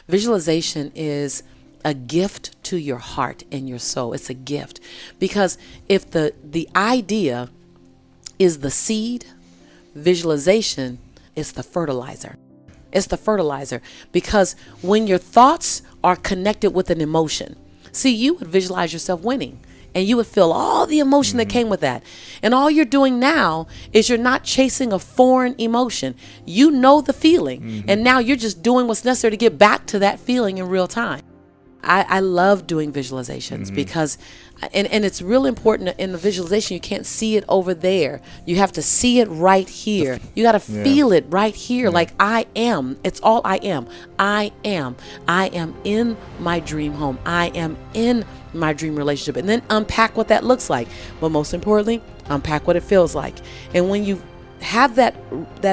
Visualization is a gift to your heart and your soul. It's a gift because if the idea is the seed, visualization is the fertilizer. It's the fertilizer because when your thoughts are connected with an emotion, see, you would visualize yourself winning and you would feel all the emotion that came with that. And all you're doing now is you're not chasing a foreign emotion. You know the feeling. And now you're just doing what's necessary to get back to that feeling in real time. I love doing visualizations because, and it's real important in the visualization, you can't see it over there. You have to see it right here. You got to feel it right here. Like I am. It's all I am. I am. I am in my dream home. I am in my dream relationship. And then unpack what that looks like. But most importantly, unpack what it feels like. And when you have that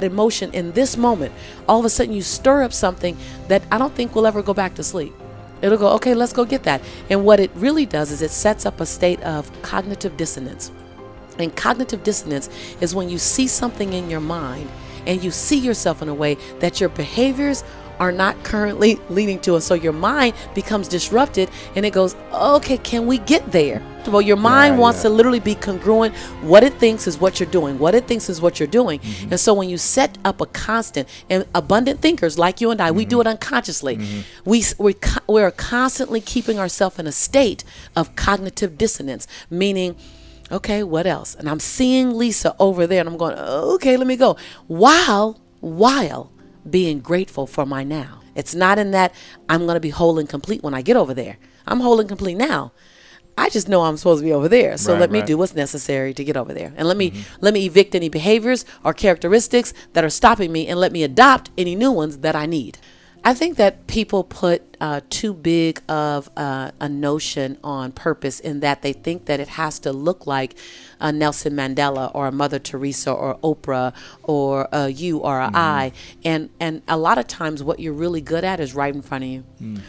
emotion in this moment, all of a sudden you stir up something that I don't think will ever go back to sleep. It'll go, okay, let's go get that. And what it really does is it sets up a state of cognitive dissonance. And cognitive dissonance is when you see something in your mind and you see yourself in a way that your behaviors are not currently leading to it. So your mind becomes disrupted and it goes, okay, can we get there? Well, your mind wants to literally be congruent. What it thinks is what you're doing. What it thinks is what you're doing. And so when you set up a constant, and abundant thinkers like you and I, we do it unconsciously. We're constantly keeping ourselves in a state of cognitive dissonance, meaning, okay, what else? And I'm seeing Lisa over there and I'm going, okay, let me go. While being grateful for my now. It's not in that I'm going to be whole and complete when I get over there. I'm whole and complete now. I just know I'm supposed to be over there. So let me do what's necessary to get over there. And let me evict any behaviors or characteristics that are stopping me and let me adopt any new ones that I need. I think that people put too big of a notion on purpose in that they think that it has to look like a Nelson Mandela or a Mother Teresa or Oprah or a you or a I. And a lot of times what you're really good at is right in front of you.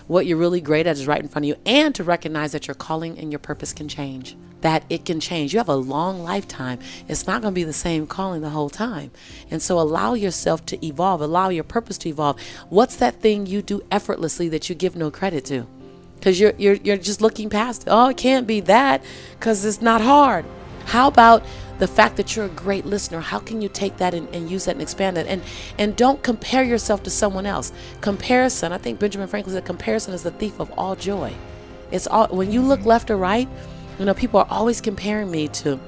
What you're really great at is right in front of you. And to recognize that your calling and your purpose can change. That it can change. You have a long lifetime. It's not going to be the same calling the whole time. And so allow yourself to evolve. Allow your purpose to evolve. What's that thing you do effortlessly that you give no credit to? Because you're just looking past it. Oh, it can't be that because it's not hard. How about the fact that you're a great listener? How can you take that and use that and expand it? And don't compare yourself to someone else. Comparison, I think Benjamin Franklin said, comparison is the thief of all joy. It's all, when you look left or right, you know, people are always comparing me to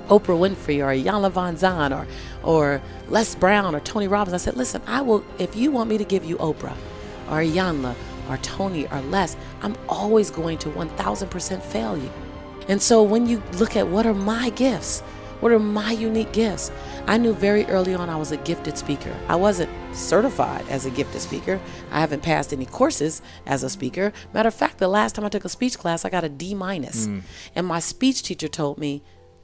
Oprah Winfrey or Iyanla Vanzant or Les Brown or Tony Robbins. I said, listen, I will, if you want me to give you Oprah or Iyanla or Tony or Les, I'm always going to 1000% fail you. And so when you look at what are my gifts, what are my unique gifts? I knew very early on I was a gifted speaker. I wasn't certified as a gifted speaker. I haven't passed any courses as a speaker. Matter of fact, the last time I took a speech class, I got a D-. And my speech teacher told me,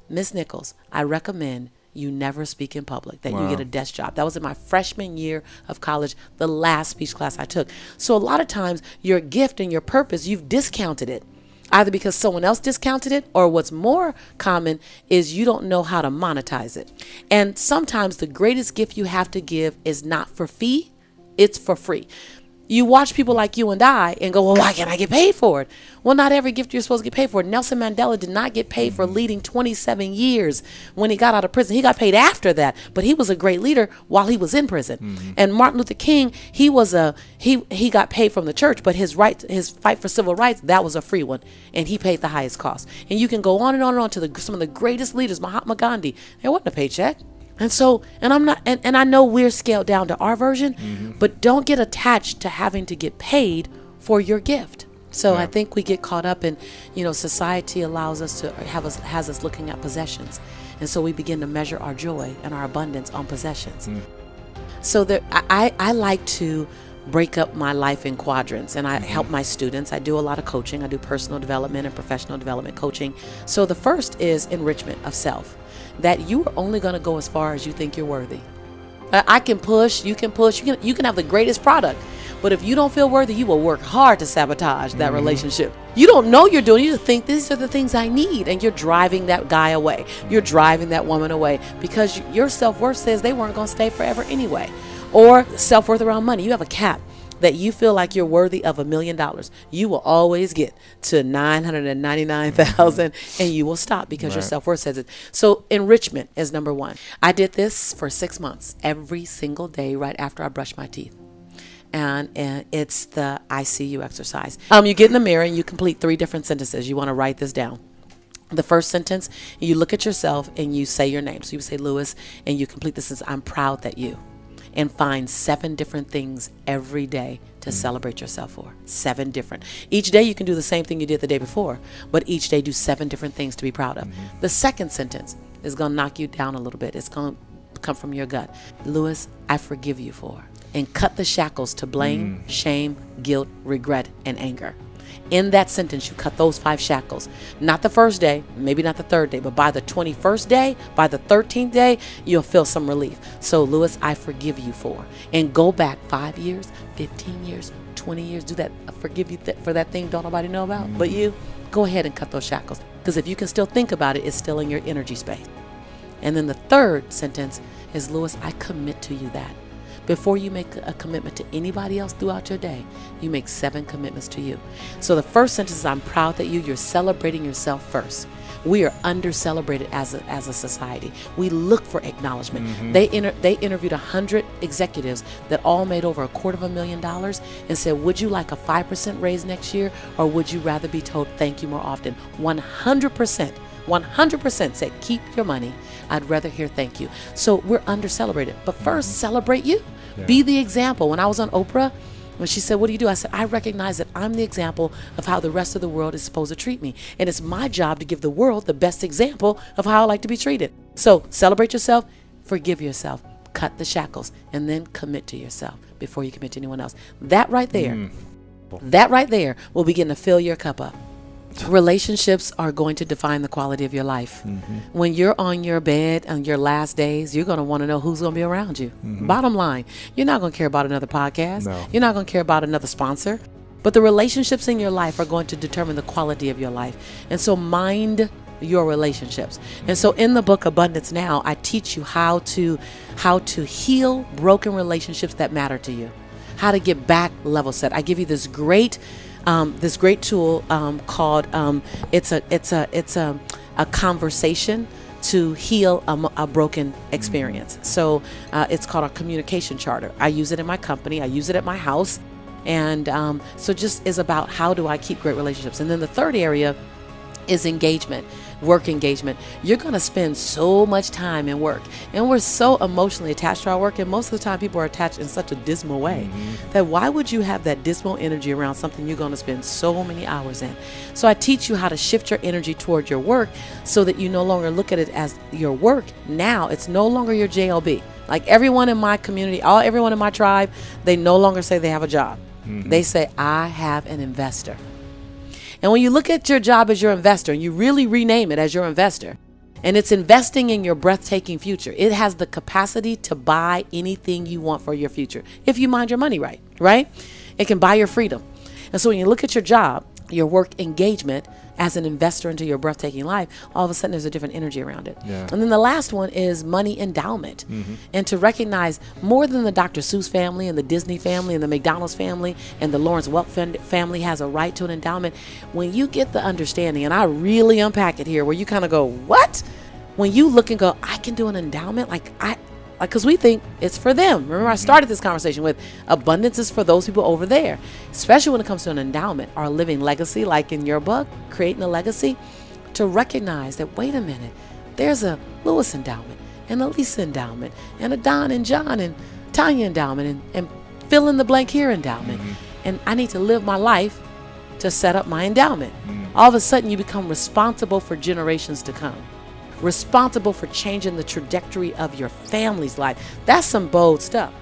Miss Nichols, I recommend you never speak in public, that you get a desk job. That was in my freshman year of college, the last speech class I took. So a lot of times your gift and your purpose, you've discounted it. Either because someone else discounted it, or what's more common is you don't know how to monetize it. And sometimes the greatest gift you have to give is not for fee, it's for free. You watch people like you and I and go, well, why can't I get paid for it? Well, not every gift you're supposed to get paid for. Nelson Mandela did not get paid for leading 27 years when he got out of prison. He got paid after that, but he was a great leader while he was in prison. And Martin Luther King, he got paid from the church, but his fight for civil rights, that was a free one, and he paid the highest cost. And you can go on and on and on to some of the greatest leaders, Mahatma Gandhi. There wasn't a paycheck. And so, and I'm not, and I know we're scaled down to our version, but don't get attached to having to get paid for your gift. So I think we get caught up in, society allows us to has us looking at possessions. And so we begin to measure our joy and our abundance on possessions. So I like to break up my life in quadrants, and I help my students. I do a lot of coaching. I do personal development and professional development coaching. So the first is enrichment of self, that you are only going to go as far as you think you're worthy. I can push, you can have the greatest product, but if you don't feel worthy, you will work hard to sabotage that relationship. You don't know you're doing, you just think these are the things I need, and you're driving that guy away. You're driving that woman away because your self-worth says they weren't going to stay forever anyway. Or self-worth around money. You have a cap. that you feel like you're worthy of $1 million, you will always get to 999,000 and you will stop because your self-worth says it. So enrichment is number one. I did this for 6 months every single day right after I brushed my teeth. And it's the I see you exercise. You get in the mirror and you complete 3 different sentences. You want to write this down. The first sentence, you look at yourself and you say your name. So you say Lewis, and you complete this as I'm proud that you. And find 7 different things every day to celebrate yourself for. 7 different. Each day you can do the same thing you did the day before, but each day do 7 different things to be proud of. The second sentence is going to knock you down a little bit. It's going to come from your gut. Lewis, I forgive you for. And cut the shackles to blame, shame, guilt, regret, and anger. In that sentence, you cut those 5 shackles. Not the first day, maybe not the 3rd day, but by the 21st day, by the 13th day, you'll feel some relief. So, Lewis, I forgive you for. And go back 5 years, 15 years, 20 years. Do that. I forgive you for that thing don't nobody know about. But you, go ahead and cut those shackles. Because if you can still think about it, it's still in your energy space. And then the 3rd sentence is, Lewis, I commit to you that. Before you make a commitment to anybody else throughout your day, you make 7 commitments to you. So the first sentence is, I'm proud that you're celebrating yourself first. We are under-celebrated as a society. We look for acknowledgement. They interviewed 100 executives that all made over $250,000 and said, would you like a 5% raise next year, or would you rather be told thank you more often? 100% said, keep your money. I'd rather hear thank you. So we're under-celebrated. But first, celebrate you. Yeah. Be the example. When I was on Oprah, when she said, what do you do? I said, I recognize that I'm the example of how the rest of the world is supposed to treat me. And it's my job to give the world the best example of how I like to be treated. So celebrate yourself, forgive yourself, cut the shackles, and then commit to yourself before you commit to anyone else. That right there will begin to fill your cup up. Relationships are going to define the quality of your life. When you're on your bed on your last days, you're going to want to know who's going to be around you. Bottom line, you're not going to care about another podcast. No. You're not going to care about another sponsor. But the relationships in your life are going to determine the quality of your life. And so mind your relationships. And so in the book Abundance Now, I teach you how to heal broken relationships that matter to you. How to get back level set. I give you this great tool called it's a conversation to heal a broken experience. So it's called a communication charter. I use it in my company. I use it at my house. And so just is about how do I keep great relationships. And then the 3rd area is engagement. Work engagement. You're going to spend so much time in work, and we're so emotionally attached to our work, and most of the time people are attached in such a dismal way that why would you have that dismal energy around something you're going to spend so many hours in? So I teach you how to shift your energy toward your work so that you no longer look at it as your work. Now it's no longer your JLB. Like everyone in my community, everyone in my tribe, they no longer say they have a job. They say, I have an investor. And when you look at your job as your investor, and you really rename it as your investor, and it's investing in your breathtaking future, it has the capacity to buy anything you want for your future. If you mind your money right? It can buy your freedom. And so when you look at your job, your work engagement as an investor into your breathtaking life, all of a sudden there's a different energy around it. Yeah. And then the last one is money endowment. And to recognize more than the Dr. Seuss family and the Disney family and the McDonald's family and the Lawrence Welk family has a right to an endowment. When you get the understanding, and I really unpack it here, where you kind of go, what? When you look and go, I can do an endowment? Because we think it's for them. Remember, I started this conversation with abundance is for those people over there, especially when it comes to an endowment or a living legacy, like in your book, Creating a Legacy, to recognize that, wait a minute, there's a Lewis endowment and a Lisa endowment and a Don and John and Tanya endowment and fill in the blank here endowment. And I need to live my life to set up my endowment. All of a sudden, you become responsible for generations to come. Responsible for changing the trajectory of your family's life. That's some bold stuff.